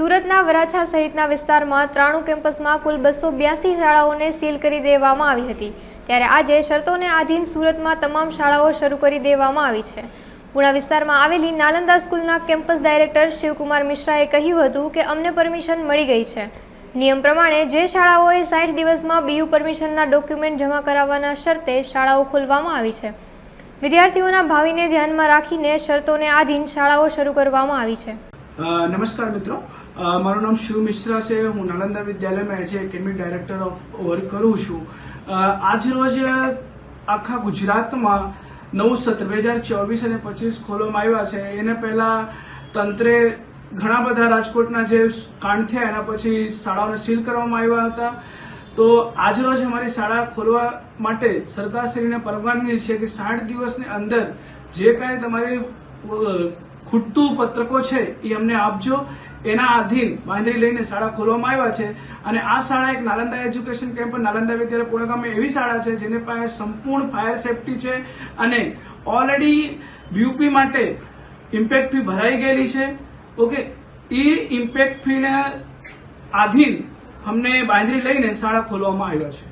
સુરતના વરાછા સહિતના વિસ્તારમાં 93 કેમ્પસમાં કુલ 282 શાળાઓને સીલ કરી દેવામાં આવી હતી। ત્યારે આજે શરતોને આધીન સુરતમાં તમામ શાળાઓ શરૂ કરી દેવામાં આવી છે। પુણા વિસ્તારમાં આવેલી નાલંદા સ્કૂલના કેમ્પસ ડાયરેક્ટર શિવકુમાર મિશ્રાએ કહ્યું હતું કે અમને પરમિશન મળી ગઈ છે। નિયમ પ્રમાણે જે શાળાઓએ 60 દિવસમાં BU પરમિશનના ડોક્યુમેન્ટ જમા કરાવવાના શરતે શાળાઓ ખોલવામાં આવી છે। વિદ્યાર્થીઓના ભાવિને ધ્યાનમાં રાખીને શરતોને આધીન શાળાઓ શરૂ કરવામાં આવી છે। नमस्कार मित्रों, मारू नाम शिव मिश्रा से हूँ नालंदा विद्यालय में as academic director of work करूँ छूँ। आज रोज आखा गुजरात में नवु सत्र 2024 અને 25 खोलવામાં આવ્યા છે। એને પહેલા તંત્રે ઘણા બધા રાજકોટના જે કાંડ થયા એના પછી શાળાઓને સીલ કરવામાં આવ્યા હતા। તો આજ રોજ અમારી શાળા ખોલવા માટે સરકારશ્રીને પરવાનગી છે કે 60 દિવસની અંદર જે કાંઈ તમારી ખૂટતું પત્રકો છે એ અમને આપજો। એના આધીન બાંધરી લઈને શાળા ખોલવામાં આવ્યા છે। અને આ શાળા એક નાલંદા એજ્યુકેશન કેમ્પ નાલંદા વિદ્યાલય પુણે ગામે એવી શાળા છે જેને પાસે સંપૂર્ણ ફાયર સેફટી છે અને ઓલરેડી BUP માટે ઇમ્પેક્ટ ફી ભરાઈ ગયેલી છે। ઓકે, એ ઇમ્પેક્ટ ફીને આધીન અમને બાંધરી લઈને શાળા ખોલવામાં આવ્યા છે।